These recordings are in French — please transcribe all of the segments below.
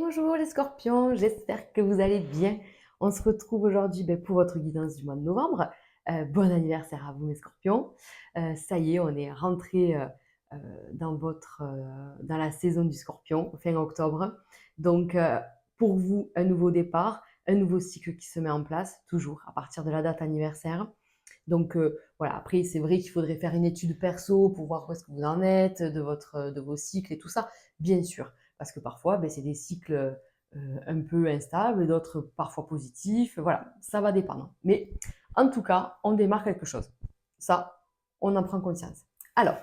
Bonjour les scorpions, j'espère que vous allez bien. On se retrouve aujourd'hui pour votre guidance du mois de novembre. Bon anniversaire à vous mes scorpions. Ça y est, on est rentré euh, dans la saison du scorpion, fin octobre. Donc pour vous, un nouveau départ, un nouveau cycle qui se met en place, toujours à partir de la date anniversaire. Donc voilà, après c'est vrai qu'il faudrait faire une étude perso pour voir où est-ce que vous en êtes, de vos cycles et tout ça, bien sûr. Parce que parfois, c'est des cycles un peu instables, d'autres parfois positifs. Voilà, ça va dépendre. Mais en tout cas, on démarre quelque chose. Ça, on en prend conscience. Alors,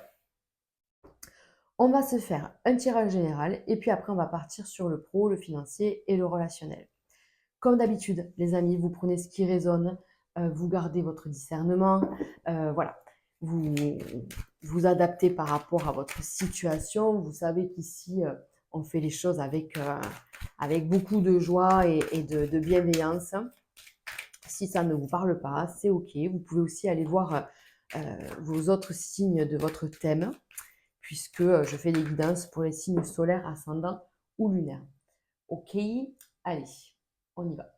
on va se faire un tirage général et puis après, on va partir sur le pro, le financier et le relationnel. Comme d'habitude, les amis, vous prenez ce qui résonne, vous gardez votre discernement, voilà. Vous vous adaptez par rapport à votre situation. Vous savez qu'ici, on fait les choses avec beaucoup de joie et de bienveillance. Si ça ne vous parle pas, c'est OK. Vous pouvez aussi aller voir vos autres signes de votre thème, puisque je fais des guidances pour les signes solaires, ascendants ou lunaires. OK, allez, on y va.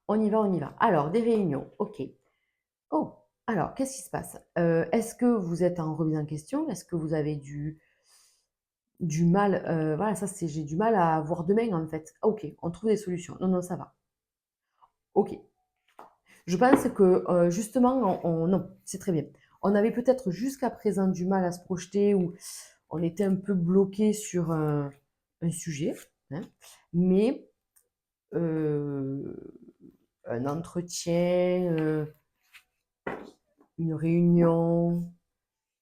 On y va, on y va. Alors, des réunions, OK. Oh, alors, qu'est-ce qui se passe? Est-ce que vous êtes en remise en question? Est-ce que vous avez du mal? Voilà, ça, c'est j'ai du mal à voir demain, en fait. Ah, OK, on trouve des solutions. Non, non, ça va. OK. Je pense que, justement, non, c'est très bien. On avait peut-être jusqu'à présent du mal à se projeter ou on était un peu bloqué sur un sujet, hein, mais euh, un entretien, une réunion,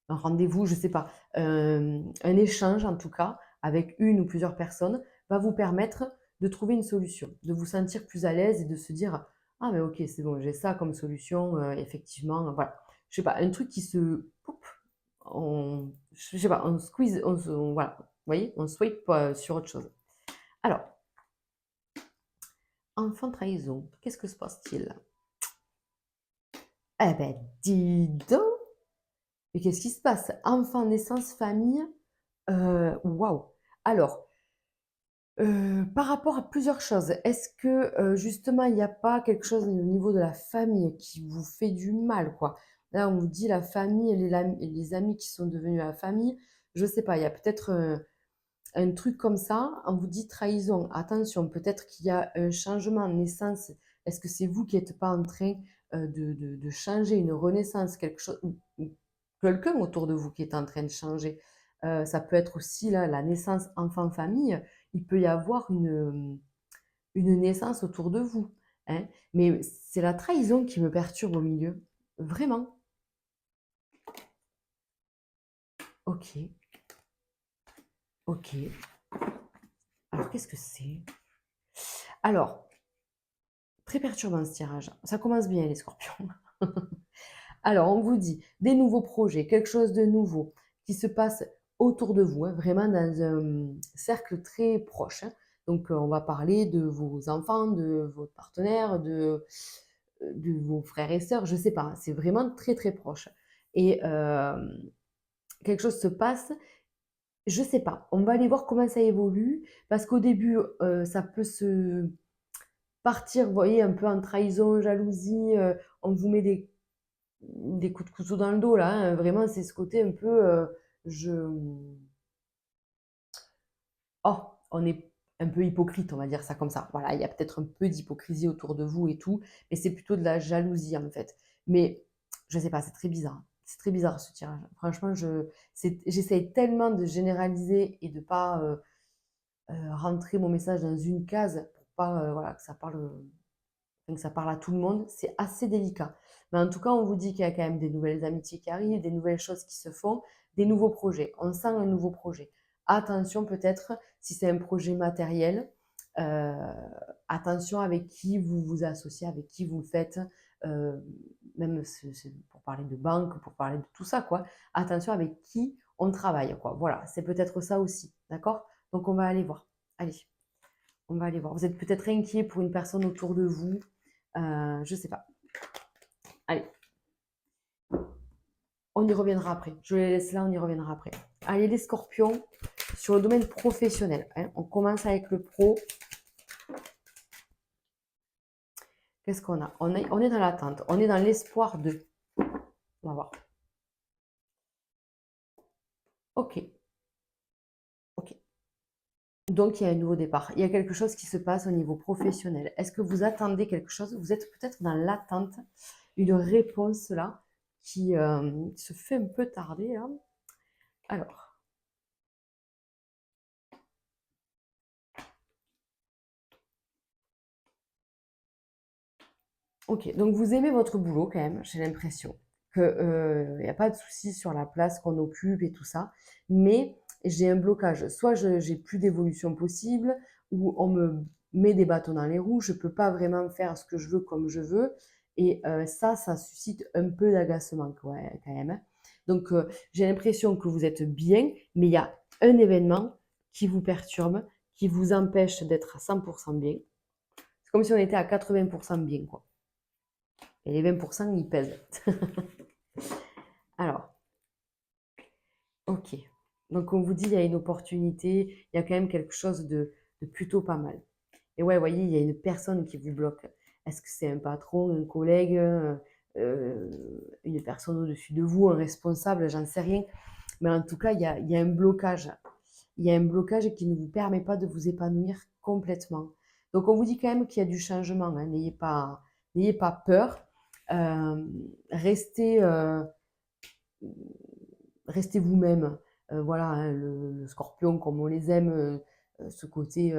un rendez-vous, je ne sais pas, un échange en tout cas avec une ou plusieurs personnes va vous permettre de trouver une solution, de vous sentir plus à l'aise et de se dire ah mais ok c'est bon j'ai ça comme solution effectivement voilà je sais pas un truc qui se poup, je sais pas on squeeze voilà vous voyez on swipe sur autre chose. Alors enfant trahison qu'est-ce que se passe-t-il? Eh ben dis donc. Mais qu'est-ce qui se passe? Enfant, naissance, famille, waouh! Alors, par rapport à plusieurs choses, est-ce que, justement, il n'y a pas quelque chose au niveau de la famille qui vous fait du mal, quoi? Là, on vous dit la famille et les amis qui sont devenus la famille. Je sais pas, il y a peut-être, un truc comme ça. On vous dit trahison. Attention, peut-être qu'il y a un changement, naissance. Est-ce que c'est vous qui êtes pas en train, de changer, une renaissance, quelque chose ou quelqu'un autour de vous qui est en train de changer? Ça peut être aussi là, la naissance enfant-famille. Il peut y avoir une naissance autour de vous, hein. Mais c'est la trahison qui me perturbe au milieu. Vraiment. OK, OK. Alors qu'est-ce que c'est? Alors, très perturbant ce tirage. Ça commence bien les scorpions. Alors, on vous dit des nouveaux projets, quelque chose de nouveau qui se passe autour de vous, hein, vraiment dans un cercle très proche, hein. Donc, on va parler de vos enfants, de votre partenaire, de vos frères et sœurs, je ne sais pas, hein, c'est vraiment très très proche. Et quelque chose se passe, je ne sais pas, on va aller voir comment ça évolue, parce qu'au début, ça peut se partir, vous voyez, un peu en trahison, jalousie, on vous met des coups de couteau dans le dos là, hein. Vraiment, c'est ce côté un peu, je oh, on est un peu hypocrite, on va dire ça comme ça. Voilà, il y a peut-être un peu d'hypocrisie autour de vous et tout, mais c'est plutôt de la jalousie en fait. Mais je sais pas, c'est très bizarre. C'est très bizarre ce tirage. Franchement, j'essaye tellement de généraliser et de pas rentrer mon message dans une case pour pas voilà, que ça parle à tout le monde, c'est assez délicat. Mais en tout cas, on vous dit qu'il y a quand même des nouvelles amitiés qui arrivent, des nouvelles choses qui se font, des nouveaux projets. On sent un nouveau projet. Attention peut-être, si c'est un projet matériel, euh, attention avec qui vous vous associez, avec qui vous le faites, euh, même pour parler de banque, pour parler de tout ça, quoi. Attention avec qui on travaille, quoi. Voilà, c'est peut-être ça aussi, d'accord? Donc on va aller voir. Allez, on va aller voir. Vous êtes peut-être inquiet pour une personne autour de vous. Je sais pas. Allez, on y reviendra après. Je les laisse là, on y reviendra après. Allez, les scorpions. sur le domaine professionnel, hein. On commence avec le pro. Qu'est-ce qu'on a? On est dans l'attente, on est dans l'espoir de. On va voir. Ok, ok. Donc, il y a un nouveau départ. Il y a quelque chose qui se passe au niveau professionnel. Est-ce que vous attendez quelque chose? Vous êtes peut-être dans l'attente, une réponse là qui se fait un peu tarder, hein. Alors, ok. Donc, vous aimez votre boulot quand même, j'ai l'impression. Qu'il n'y a pas de souci sur la place qu'on occupe et tout ça. Mais j'ai un blocage. Soit j'ai plus d'évolution possible, ou on me met des bâtons dans les roues. Je ne peux pas vraiment faire ce que je veux comme je veux. Et ça suscite un peu d'agacement quand même, hein. Donc, j'ai l'impression que vous êtes bien, mais il y a un événement qui vous perturbe, qui vous empêche d'être à 100% bien. C'est comme si on était à 80% bien, quoi. Et les 20%, ils pèsent. Alors, ok. Donc, on vous dit, il y a une opportunité, il y a quand même quelque chose de plutôt pas mal. Et ouais, vous voyez, il y a une personne qui vous bloque. Est-ce que c'est un patron, un collègue, une personne au-dessus de vous, un responsable, j'en sais rien. Mais en tout cas, il y a un blocage. Il y a un blocage qui ne vous permet pas de vous épanouir complètement. Donc, on vous dit quand même qu'il y a du changement, hein. N'ayez pas peur. Euh, restez, restez vous-même. Voilà, hein, le scorpion, comme on les aime, ce côté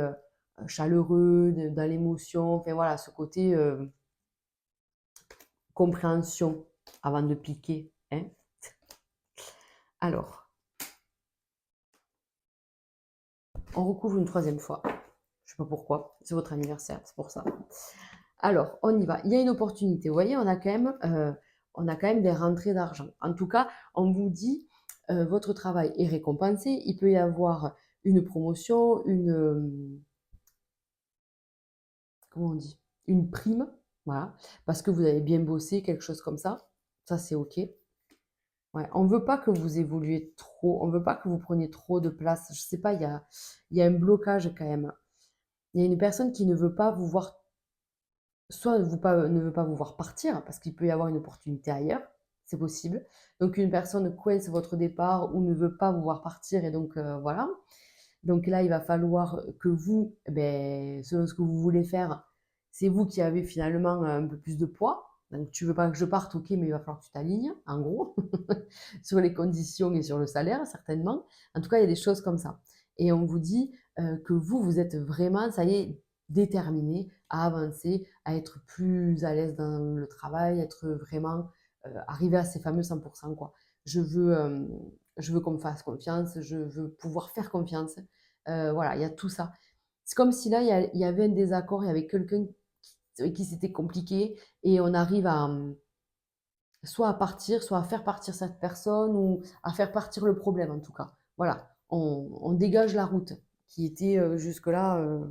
chaleureux, dans l'émotion, enfin voilà, ce côté compréhension avant de piquer, hein. Alors, on recouvre une troisième fois. Je sais pas pourquoi, c'est votre anniversaire, c'est pour ça. Alors, on y va. Il y a une opportunité. Vous voyez, on a quand même des rentrées d'argent. En tout cas, on vous dit, votre travail est récompensé. Il peut y avoir une promotion, comment on dit, une prime, voilà, parce que vous avez bien bossé, quelque chose comme ça. Ça, c'est OK. Ouais, on ne veut pas que vous évoluiez trop, on ne veut pas que vous preniez trop de place. Je sais pas, il y a un blocage quand même. Il y a une personne qui ne veut pas vous voir, soit ne veut pas vous voir partir, parce qu'il peut y avoir une opportunité ailleurs, c'est possible. Donc une personne coince votre départ ou ne veut pas vous voir partir, et donc voilà. Donc là, il va falloir que vous, eh ben, selon ce que vous voulez faire, c'est vous qui avez finalement un peu plus de poids. Donc tu veux pas que je parte, ok, mais il va falloir que tu t'alignes, en gros, sur les conditions et sur le salaire, certainement. En tout cas, il y a des choses comme ça. Et on vous dit que vous êtes vraiment, ça y est, déterminé à avancer, à être plus à l'aise dans le travail, être vraiment, arriver à ces fameux 100%, quoi. Je veux, euh, je veux qu'on me fasse confiance, je veux pouvoir faire confiance. Voilà, il y a tout ça. C'est comme si là, il y avait un désaccord, il y avait quelqu'un qui s'était compliqué et on arrive à soit à partir, soit à faire partir cette personne ou à faire partir le problème en tout cas. Voilà, on dégage la route qui était jusque-là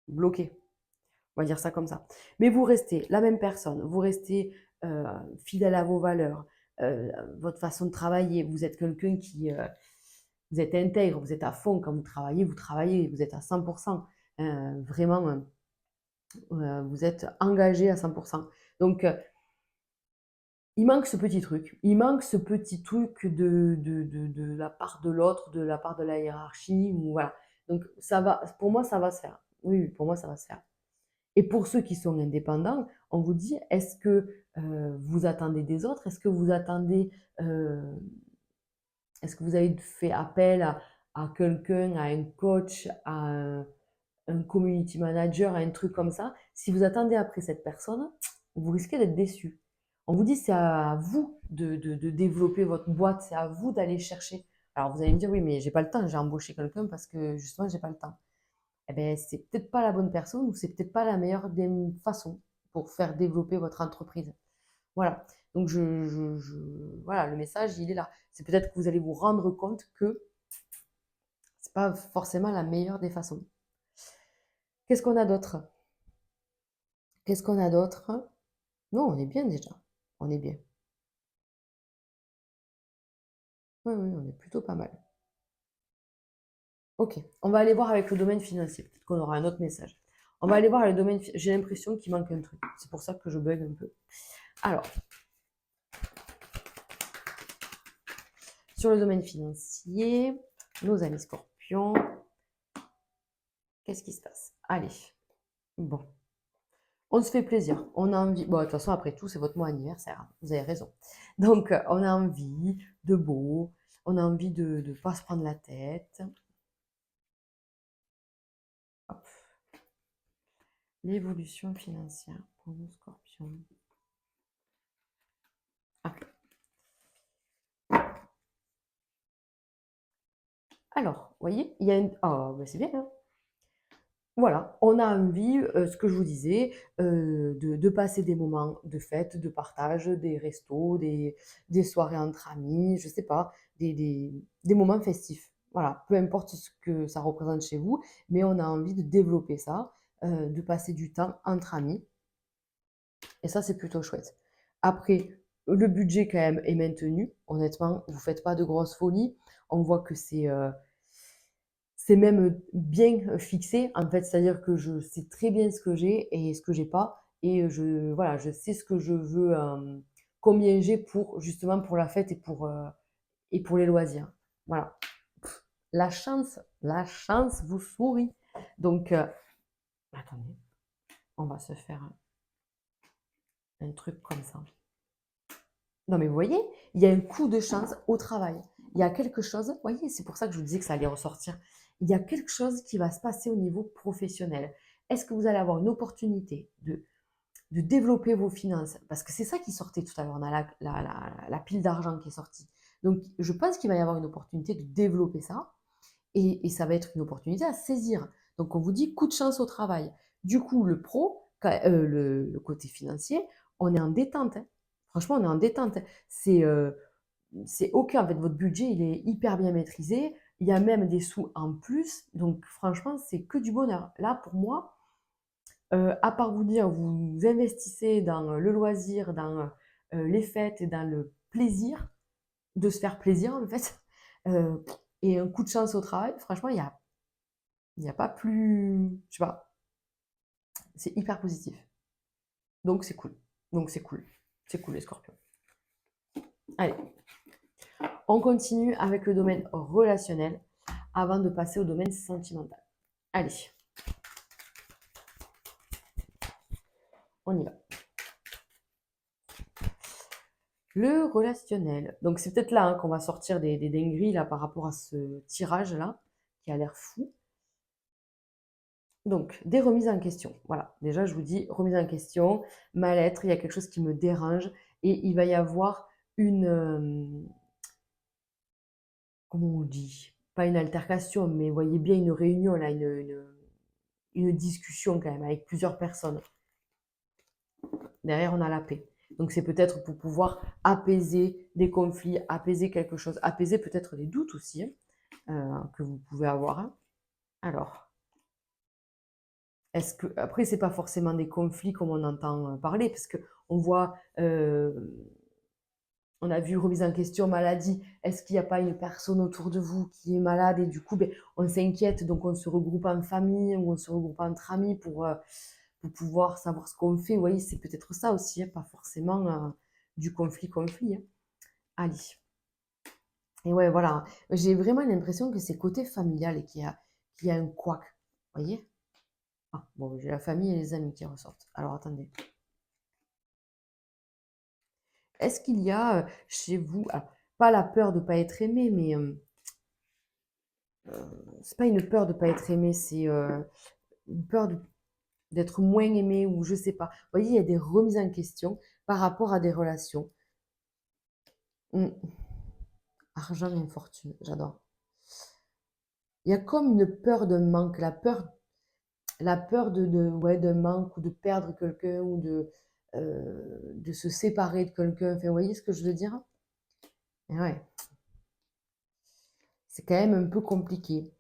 bloquée. On va dire ça comme ça. Mais vous restez la même personne, vous restez euh, fidèle à vos valeurs, votre façon de travailler. Vous êtes quelqu'un qui, vous êtes intègre, vous êtes à fond quand vous travaillez, vous êtes à 100%. Vraiment, vous êtes engagé à 100%. Donc, il manque ce petit truc. Il manque ce petit truc de la part de l'autre, de la part de la hiérarchie. Ou voilà. Donc, ça va, pour moi, ça va se faire. Oui, oui, pour moi, ça va se faire. Et pour ceux qui sont indépendants, on vous dit, est-ce que vous attendez des autres? Euh, est-ce que vous avez fait appel à quelqu'un, à un coach, à un community manager, à un truc comme ça? Si vous attendez après cette personne, vous risquez d'être déçu. On vous dit, c'est à vous de développer votre boîte, c'est à vous d'aller chercher. Alors vous allez me dire, oui, mais j'ai pas le temps, j'ai embauché quelqu'un parce que justement, j'ai pas le temps. Eh ben, c'est peut-être pas la bonne personne ou c'est peut-être pas la meilleure des façons pour faire développer votre entreprise. Voilà. Donc, voilà, le message, il est là. C'est peut-être que vous allez vous rendre compte que c'est pas forcément la meilleure des façons. Qu'est-ce qu'on a d'autre? Qu'est-ce qu'on a d'autre? Non, on est bien déjà. On est bien. Oui, oui, on est plutôt pas mal. Ok, on va aller voir avec le domaine financier. Peut-être qu'on aura un autre message. On va aller voir le domaine. J'ai l'impression qu'il manque un truc. C'est pour ça que je bug un peu. Alors, sur le domaine financier, nos amis scorpions, qu'est-ce qui se passe? Allez, bon. On se fait plaisir. On a envie. Bon, de toute façon, après tout, c'est votre mois anniversaire, hein. Vous avez raison. Donc, on a envie de beau. On a envie de ne pas se prendre la tête. Hop. L'évolution financière pour nos scorpions. Ah. Alors, vous voyez, il y a une. Oh, ben c'est bien, hein. Voilà, on a envie, ce que je vous disais, de passer des moments de fête, de partage, des restos, des soirées entre amis, je sais pas, des moments festifs. Voilà, peu importe ce que ça représente chez vous, mais on a envie de développer ça, de passer du temps entre amis et ça, c'est plutôt chouette. Après, le budget quand même est maintenu. Honnêtement, vous faites pas de grosses folies. On voit que c'est même bien fixé, en fait, c'est-à-dire que je sais très bien ce que j'ai et ce que j'ai pas. Et voilà, je sais ce que je veux, combien j'ai pour justement pour la fête et pour les loisirs. Voilà. La chance vous sourit. Donc, attendez, on va se faire un truc comme ça. Non, mais vous voyez, il y a un coup de chance au travail. Il y a quelque chose, vous voyez, c'est pour ça que je vous disais que ça allait ressortir. Il y a quelque chose qui va se passer au niveau professionnel. Est-ce que vous allez avoir une opportunité de développer vos finances? Parce que c'est ça qui sortait tout à l'heure. On a la pile d'argent qui est sortie. Donc, je pense qu'il va y avoir une opportunité de développer ça. Et ça va être une opportunité à saisir. Donc, on vous dit coup de chance au travail. Du coup, le côté financier, on est en détente, hein. Franchement, on est en détente. C'est OK, en fait, votre budget, il est hyper bien maîtrisé. Il y a même des sous en plus. Donc, franchement, c'est que du bonheur. Là, pour moi, à part vous dire, vous investissez dans le loisir, dans les fêtes et dans le plaisir, de se faire plaisir, en fait, euh, et un coup de chance au travail, franchement, il y a pas plus. Je sais pas, c'est hyper positif. Donc, c'est cool. Donc, c'est cool. C'est cool, les scorpions. Allez, on continue avec le domaine relationnel avant de passer au domaine sentimental. Allez, on y va. Le relationnel. Donc, c'est peut-être là, hein, qu'on va sortir des dingueries là, par rapport à ce tirage-là, qui a l'air fou. Donc, des remises en question. Voilà, déjà, je vous dis, remise en question, mal-être, il y a quelque chose qui me dérange et il va y avoir une, comment on dit? Pas une altercation, mais vous voyez bien une réunion, là, une discussion quand même avec plusieurs personnes. Derrière, on a la paix. Donc, c'est peut-être pour pouvoir apaiser des conflits, apaiser quelque chose, apaiser peut-être des doutes aussi, hein, que vous pouvez avoir, hein. Alors, est-ce que après c'est pas forcément des conflits comme on entend parler, parce que on voit, on a vu remise en question maladie. Est-ce qu'il n'y a pas une personne autour de vous qui est malade et du coup, ben, on s'inquiète, donc on se regroupe en famille ou on se regroupe entre amis pour pouvoir savoir ce qu'on fait. Vous voyez, c'est peut-être ça aussi, hein, pas forcément du conflit-conflit, hein. Allez. Et ouais, voilà. J'ai vraiment l'impression que c'est côté familial et qu'il y a un couac. Vous voyez? Ah, bon, j'ai la famille et les amis qui ressortent. Alors attendez. Est-ce qu'il y a chez vous, alors, pas la peur de ne pas être aimé, mais c'est pas une peur de ne pas être aimé, c'est une peur d'être moins aimé ou je sais pas. Vous voyez, il y a des remises en question par rapport à des relations. Hmm. Argent et fortune, j'adore. Il y a comme une peur d'un manque, la peur ouais, d'un manque ou de perdre quelqu'un ou de se séparer de quelqu'un. Enfin, vous voyez ce que je veux dire? Et ouais, c'est quand même un peu compliqué.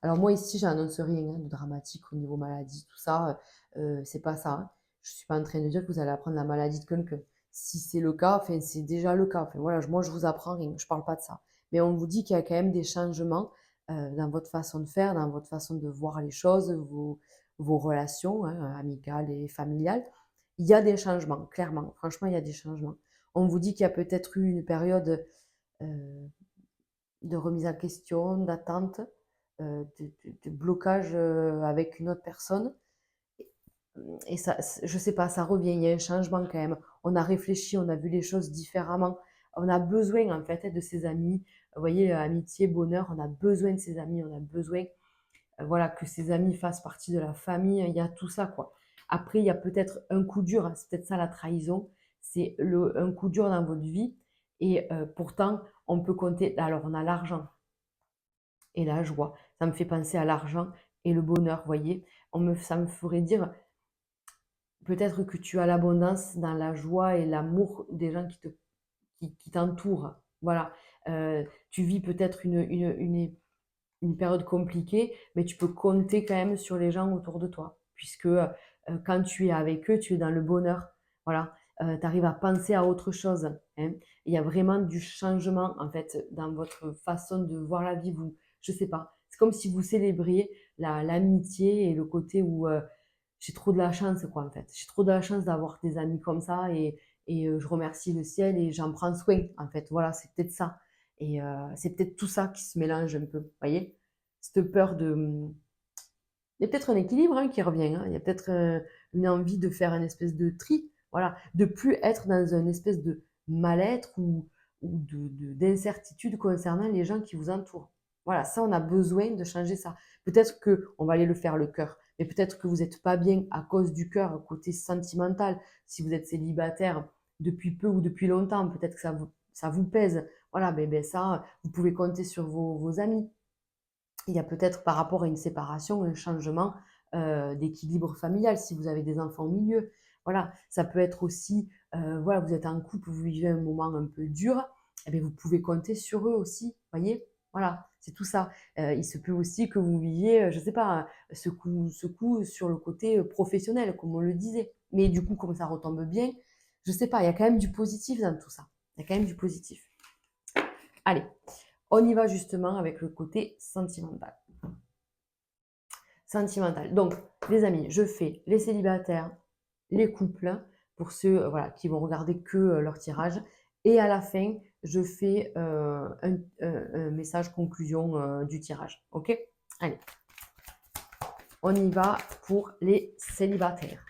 Alors moi ici, j'annonce rien hein, de dramatique au niveau maladie, tout ça, c'est pas ça, hein. Je suis pas en train de dire que vous allez apprendre la maladie de quelqu'un. Si c'est le cas, enfin c'est déjà le cas. Enfin voilà, moi je vous apprends rien, je parle pas de ça. Mais on vous dit qu'il y a quand même des changements dans votre façon de faire, dans votre façon de voir les choses, vos relations, hein, amicales et familiales. Il y a des changements, clairement. Franchement, il y a des changements. On vous dit qu'il y a peut-être eu une période de remise en question, d'attente, de blocage avec une autre personne. Et ça, je sais pas, ça revient, il y a un changement quand même. On a réfléchi, on a vu les choses différemment. On a besoin en fait de ses amis. Vous voyez, amitié, bonheur, on a besoin de ses amis, on a besoin voilà, que ses amis fassent partie de la famille. Il y a tout ça, quoi. Après, il y a peut-être un coup dur, hein, c'est peut-être ça la trahison, c'est un coup dur dans votre vie. Et pourtant, on peut compter. Alors, on a l'argent et la joie. Ça me fait penser à l'argent et le bonheur, vous voyez. Ça me ferait dire, peut-être que tu as l'abondance dans la joie et l'amour des gens qui t'entourent. Voilà. Tu vis peut-être une période compliquée, mais tu peux compter quand même sur les gens autour de toi, puisque quand tu es avec eux, tu es dans le bonheur. Voilà. Tu arrives à penser à autre chose, hein. Il y a vraiment du changement, en fait, dans votre façon de voir la vie. Je sais pas. C'est comme si vous célébriez l'amitié et le côté où j'ai trop de la chance, quoi, en fait. J'ai trop de la chance d'avoir des amis comme ça et je remercie le ciel et j'en prends soin, en fait. Voilà, c'est peut-être ça. Et c'est peut-être tout ça qui se mélange un peu, vous voyez? Cette peur de. Il y a peut-être un équilibre hein, qui revient, hein. Il y a peut-être une envie de faire une espèce de tri, voilà, de plus être dans une espèce de mal-être ou d'incertitude concernant les gens qui vous entourent. Voilà, ça, on a besoin de changer ça. Peut-être qu'on va aller le faire le cœur, mais peut-être que vous n'êtes pas bien à cause du cœur, côté sentimental. Si vous êtes célibataire depuis peu ou depuis longtemps, peut-être que ça vous pèse. Voilà, ça, vous pouvez compter sur vos amis. Il y a peut-être par rapport à une séparation, un changement d'équilibre familial si vous avez des enfants au milieu. Voilà, ça peut être aussi, voilà, vous êtes en couple, vous vivez un moment un peu dur, eh bien, vous pouvez compter sur eux aussi, voyez. Voilà, c'est tout ça. Il se peut aussi que vous viviez, je ne sais pas, ce coup sur le côté professionnel, comme on le disait. Mais du coup, comme ça retombe bien, je ne sais pas, il y a quand même du positif dans tout ça. Il y a quand même du positif. Allez, on y va justement avec le côté sentimental. Sentimental. Donc, les amis, je fais les célibataires, les couples, pour ceux voilà, qui vont regarder que leur tirage. Et à la fin, je fais un message conclusion du tirage. OK? Allez, on y va pour les célibataires.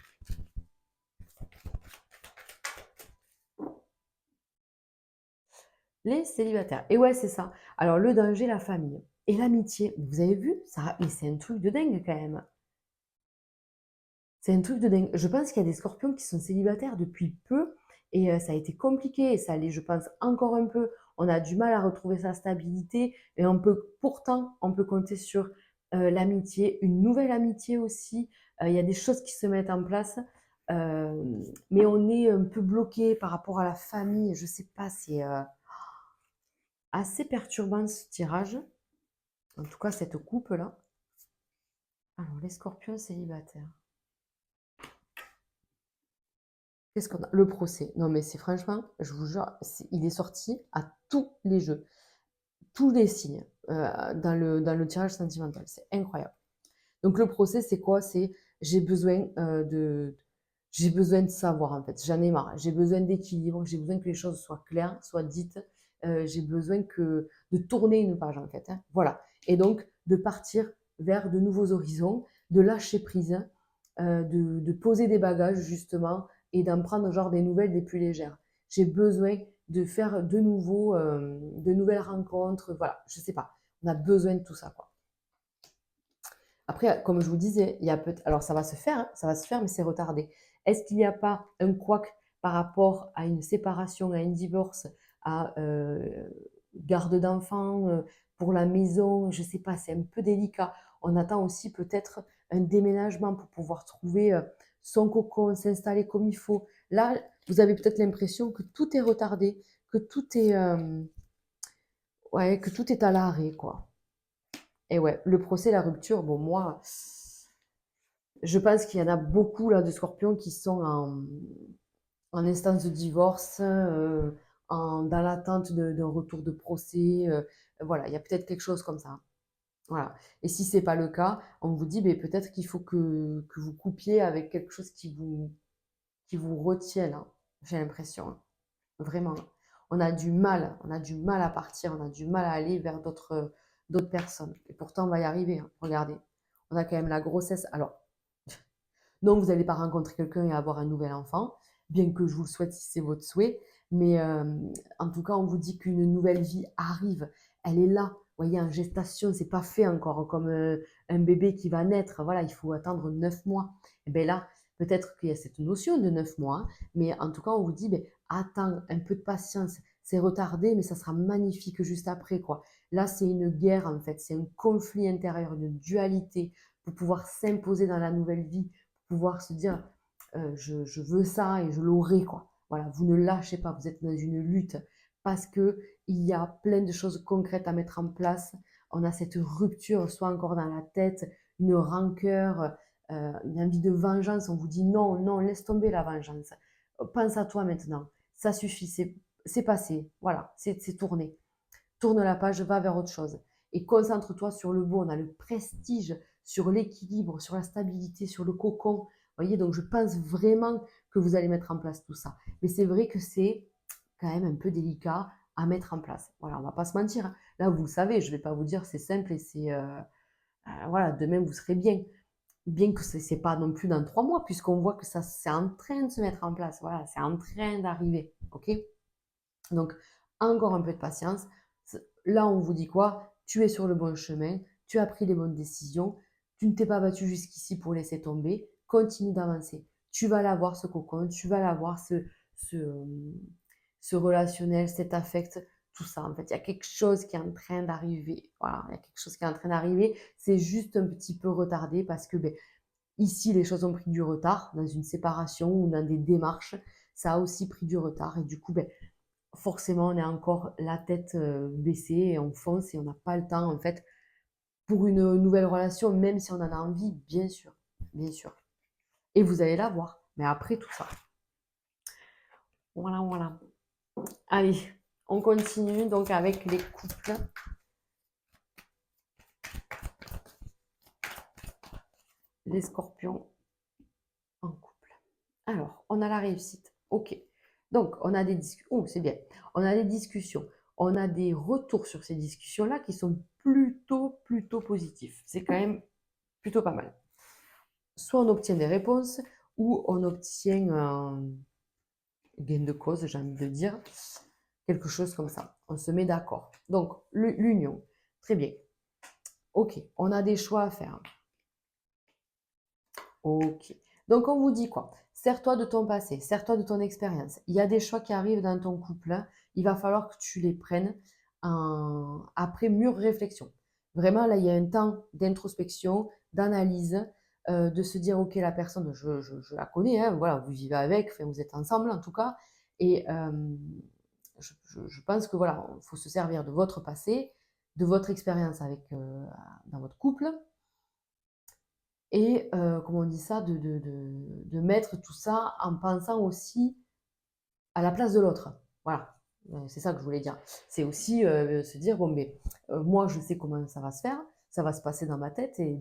Les célibataires. Et ouais, c'est ça. Alors, le danger, la famille. Et l'amitié. Vous avez vu ça? Mais c'est un truc de dingue quand même. C'est un truc de dingue. Je pense qu'il y a des scorpions qui sont célibataires depuis peu et ça a été compliqué et ça l'est, je pense, encore un peu. On a du mal à retrouver sa stabilité et on peut compter sur l'amitié, une nouvelle amitié aussi. Il y a des choses qui se mettent en place, euh, mais on est un peu bloqué par rapport à la famille. Je sais pas, c'est assez perturbant ce tirage. En tout cas, cette coupe-là. Alors, les scorpions célibataires. Qu'est-ce qu'on a? Le procès. Non, mais c'est franchement, je vous jure, il est sorti à tous les jeux, tous les signes dans le tirage sentimental. C'est incroyable. Donc, le procès, c'est quoi? C'est j'ai besoin j'ai besoin de savoir en fait. J'en ai marre. J'ai besoin d'équilibre. J'ai besoin que les choses soient claires, soient dites. J'ai besoin de tourner une page en fait, hein. Voilà. Et donc, de partir vers de nouveaux horizons, de lâcher prise, de poser des bagages justement et d'en prendre genre des nouvelles des plus légères. J'ai besoin de faire de nouvelles rencontres. Voilà, je sais pas. On a besoin de tout ça, quoi. Après, comme je vous disais, il y a alors ça va se faire, hein, ça va se faire, mais c'est retardé. Est-ce qu'il n'y a pas un couac par rapport à une séparation, à un divorce, à garde d'enfants, pour la maison? Je ne sais pas, c'est un peu délicat. On attend aussi peut-être un déménagement pour pouvoir trouver son cocon, s'installer comme il faut. Là, vous avez peut-être l'impression que tout est retardé, que ouais, que tout est à l'arrêt, quoi. Et ouais, le procès, la rupture, bon, moi, je pense qu'il y en a beaucoup là de scorpions qui sont en instance de divorce, dans l'attente d'un retour de procès. Voilà, il y a peut-être quelque chose comme ça. Voilà. Et si c'est pas le cas, on vous dit, beh, peut-être qu'il faut que vous coupiez avec quelque chose qui vous retienne, hein, j'ai l'impression, hein, vraiment. On a du mal à partir, on a du mal à aller vers d'autres personnes. Et pourtant, on va y arriver, hein. Regardez, on a quand même la grossesse. Alors, non, vous n'allez pas rencontrer quelqu'un et avoir un nouvel enfant, bien que je vous le souhaite si c'est votre souhait. Mais en tout cas, on vous dit qu'une nouvelle vie arrive. Elle est là. Vous voyez, en gestation, c'est pas fait encore comme un bébé qui va naître. Voilà, il faut attendre 9 mois. Et bien là, peut-être qu'il y a cette notion de 9 mois, hein, mais en tout cas, on vous dit, ben, attends, un peu de patience. C'est retardé, mais ça sera magnifique juste après, quoi. Là, c'est une guerre, en fait. C'est un conflit intérieur, une dualité pour pouvoir s'imposer dans la nouvelle vie, pouvoir se dire je veux ça et je l'aurai, quoi. Voilà, vous ne lâchez pas, vous êtes dans une lutte parce que il y a plein de choses concrètes à mettre en place. On a cette rupture, soit encore dans la tête, une rancœur, une envie de vengeance. On vous dit non, non, laisse tomber la vengeance. Pense à toi maintenant. Ça suffit, c'est passé. Voilà, c'est tourné. Tourne la page, va vers autre chose. Et concentre-toi sur le beau. On a le prestige, sur l'équilibre, sur la stabilité, sur le cocon. Vous voyez, donc je pense vraiment que vous allez mettre en place tout ça. Mais c'est vrai que c'est quand même un peu délicat à mettre en place. Voilà, on va pas se mentir, hein. Là, vous le savez, je vais pas vous dire c'est simple et c'est voilà, demain vous serez bien. Bien que c'est pas non plus dans 3 mois, puisqu'on voit que ça c'est en train de se mettre en place. Voilà, c'est en train d'arriver. Ok. Donc, encore un peu de patience. Là, on vous dit quoi? Tu es sur le bon chemin, tu as pris les bonnes décisions, tu ne t'es pas battu jusqu'ici pour laisser tomber, continue d'avancer. Tu vas l'avoir ce cocon, tu vas l'avoir ce relationnel, cet affect, tout ça. En fait, il y a quelque chose qui est en train d'arriver. Voilà, il y a quelque chose qui est en train d'arriver. C'est juste un petit peu retardé parce que ben, ici, les choses ont pris du retard dans une séparation ou dans des démarches. Ça a aussi pris du retard et du coup, ben, forcément, on est encore la tête baissée et on fonce et on n'a pas le temps, en fait, pour une nouvelle relation, même si on en a envie, bien sûr, bien sûr. Et vous allez la voir. Mais après tout ça. Voilà, voilà. Allez, on continue donc avec les couples. Les scorpions en couple. Alors, on a la réussite. Ok. Donc, on a des discussions. Oh, c'est bien. On a des discussions. On a des retours sur ces discussions-là qui sont plutôt positifs. C'est quand même plutôt pas mal. Soit on obtient des réponses, ou on obtient un gain de cause, j'ai envie de dire, quelque chose comme ça. On se met d'accord. Donc, l'union, très bien. Ok, on a des choix à faire. Ok. Donc, on vous dit quoi? Sers-toi de ton passé, sers-toi de ton expérience. Il y a des choix qui arrivent dans ton couple, hein. Il va falloir que tu les prennes après mûre réflexion. Vraiment, là, il y a un temps d'introspection, d'analyse, de se dire, ok, la personne, je la connais, hein, voilà, vous vivez avec, enfin, vous êtes ensemble en tout cas, et je pense que voilà, il faut se servir de votre passé, de votre expérience dans votre couple, et comment on dit ça, de mettre tout ça en pensant aussi à la place de l'autre. Voilà, c'est ça que je voulais dire. C'est aussi se dire, bon, mais moi, je sais comment ça va se faire, ça va se passer dans ma tête et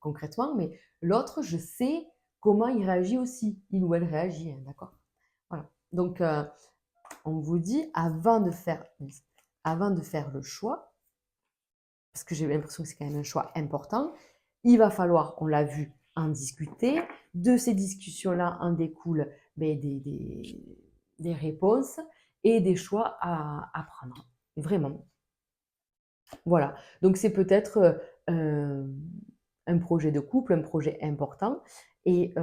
concrètement, mais l'autre, je sais comment il réagit aussi, il ou elle réagit, hein, d'accord? Voilà. Donc, on vous dit, avant de faire le choix, parce que j'ai l'impression que c'est quand même un choix important, il va falloir, on l'a vu, en discuter. De ces discussions-là en découlent ben, des réponses et des choix à prendre. Vraiment. Voilà. Donc c'est peut-être un projet de couple, un projet important et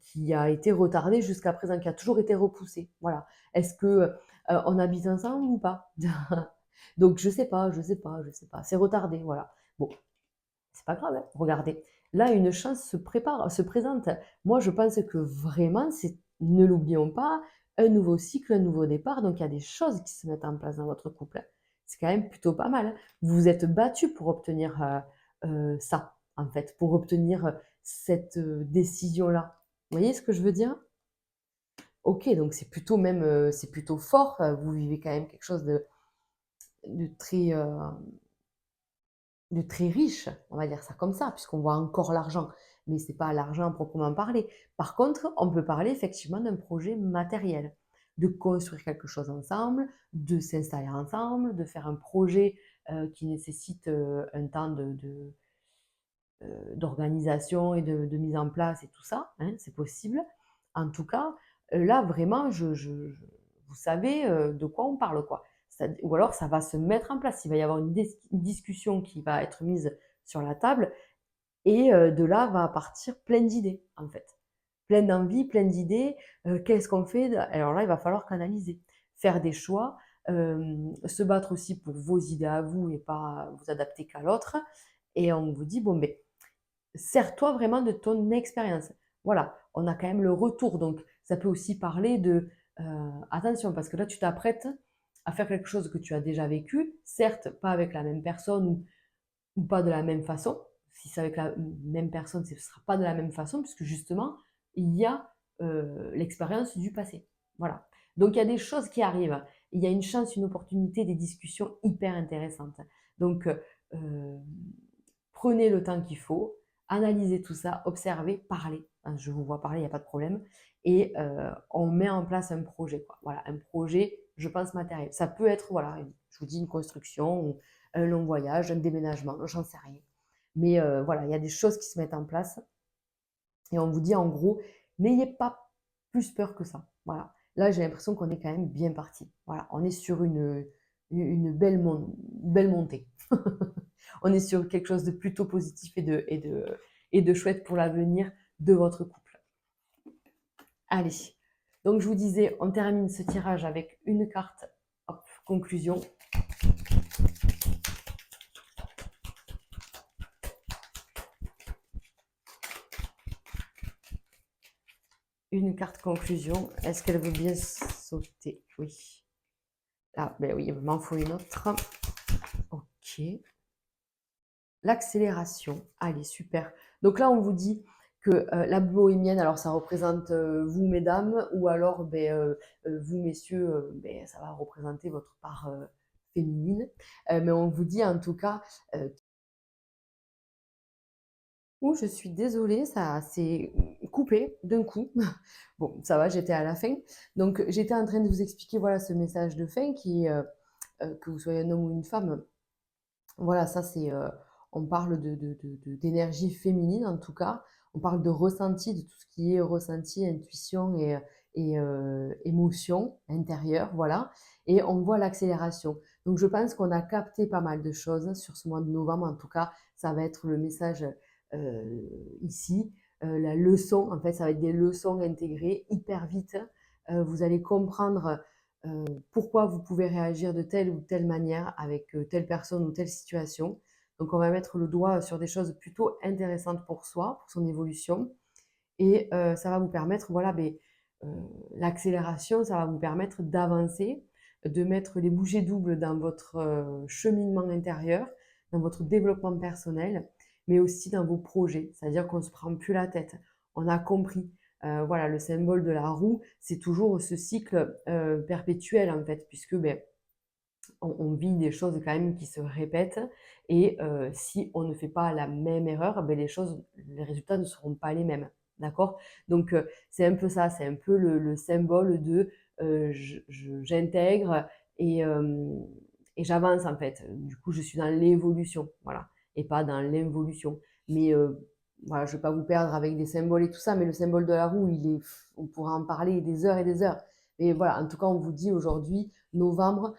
qui a été retardé jusqu'à présent, qui a toujours été repoussé. Voilà. Est-ce que on habite ensemble ou pas? Donc je sais pas, je sais pas, je sais pas. C'est retardé, voilà. Bon, c'est pas grave, hein. Regardez, là une chance se présente. Moi, je pense que vraiment, ne l'oublions pas, un nouveau cycle, un nouveau départ. Donc il y a des choses qui se mettent en place dans votre couple, hein. C'est quand même plutôt pas mal, hein. Vous vous êtes battu pour obtenir ça, en fait, pour obtenir cette décision-là. Vous voyez ce que je veux dire? Ok, donc c'est plutôt même, c'est plutôt fort. Vous vivez quand même quelque chose de très de très riche, on va dire ça comme ça, puisqu'on voit encore l'argent, mais c'est pas l'argent proprement parlé. Par contre, on peut parler effectivement d'un projet matériel, de construire quelque chose ensemble, de s'installer ensemble, de faire un projet qui nécessite un temps d'organisation et de mise en place et tout ça, hein, c'est possible. En tout cas, là vraiment, vous savez de quoi on parle, quoi. Ou alors ça va se mettre en place. Il va y avoir une discussion qui va être mise sur la table et de là va partir plein d'idées, en fait. Plein d'envies, plein d'idées. Qu'est-ce qu'on fait? Alors là, il va falloir canaliser, faire des choix, se battre aussi pour vos idées à vous et pas vous adapter qu'à l'autre. Et on vous dit, bon, ben, sers-toi vraiment de ton expérience. Voilà, on a quand même le retour. Donc, ça peut aussi parler de attention, parce que là, tu t'apprêtes à faire quelque chose que tu as déjà vécu, certes, pas avec la même personne ou pas de la même façon. Si c'est avec la même personne, ce ne sera pas de la même façon, puisque justement, il y a l'expérience du passé. Voilà. Donc, il y a des choses qui arrivent. Il y a une chance, une opportunité, des discussions hyper intéressantes. Donc, prenez le temps qu'il faut, analysez tout ça, observez, parlez. Hein, je vous vois parler, il n'y a pas de problème. Et on met en place un projet, quoi. Voilà, un projet, je pense, matériel. Ça peut être, voilà, je vous dis, une construction, ou un long voyage, un déménagement, j'en sais rien. Mais voilà, il y a des choses qui se mettent en place. Et on vous dit, en gros, n'ayez pas plus peur que ça. Voilà. Là, j'ai l'impression qu'on est quand même bien parti. Voilà, on est sur une belle montée. On est sur quelque chose de plutôt positif et de chouette pour l'avenir de votre couple. Allez, donc je vous disais, on termine ce tirage avec une carte, hop, conclusion. Une carte conclusion, est-ce qu'elle veut bien sauter? Oui. Ah, ben oui, il m'en faut une autre. Ok. L'accélération, allez, super. Donc là, on vous dit que la bohémienne, alors ça représente vous, mesdames, ou alors ben, vous, messieurs, ben, ça va représenter votre part féminine. Mais on vous dit en tout cas, je suis désolée, ça s'est coupé d'un coup. Bon, ça va, j'étais à la fin. Donc, j'étais en train de vous expliquer voilà, ce message de fin qui est que vous soyez un homme ou une femme. Voilà, ça c'est, on parle d'énergie féminine en tout cas. On parle de ressenti, de tout ce qui est ressenti, intuition et émotion intérieure, voilà. Et on voit l'accélération. Donc je pense qu'on a capté pas mal de choses sur ce mois de novembre. En tout cas, ça va être le message ici. La leçon, en fait, ça va être des leçons intégrées hyper vite. Vous allez comprendre pourquoi vous pouvez réagir de telle ou telle manière avec telle personne ou telle situation. Donc on va mettre le doigt sur des choses plutôt intéressantes pour soi, pour son évolution. Et ça va vous permettre, voilà, l'accélération, ça va vous permettre d'avancer, de mettre les bouchées doubles dans votre cheminement intérieur, dans votre développement personnel, mais aussi dans vos projets. C'est-à-dire qu'on ne se prend plus la tête. On a compris. Voilà, le symbole de la roue, c'est toujours ce cycle perpétuel en fait, puisque ben, on vit des choses quand même qui se répètent et si on ne fait pas la même erreur, ben les résultats ne seront pas les mêmes. D'accord? Donc c'est un peu ça, c'est un peu le symbole de j'intègre et, et j'avance en fait. Du coup, je suis dans l'évolution, voilà, et pas dans l'involution. Mais voilà, je ne vais pas vous perdre avec des symboles et tout ça, mais le symbole de la roue, on pourra en parler des heures et des heures. Mais voilà, en tout cas, on vous dit aujourd'hui, novembre,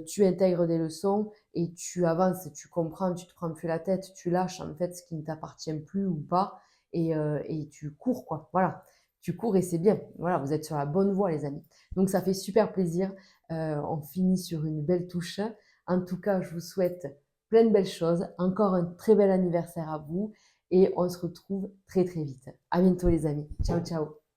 tu intègres des leçons et tu avances, tu comprends, tu te prends plus la tête, tu lâches en fait ce qui ne t'appartient plus ou pas et tu cours quoi. Voilà, tu cours et c'est bien. Voilà, vous êtes sur la bonne voie les amis. Donc ça fait super plaisir. On finit sur une belle touche. En tout cas, je vous souhaite plein de belles choses. Encore un très bel anniversaire à vous et on se retrouve très très vite. À bientôt les amis. Ciao ciao.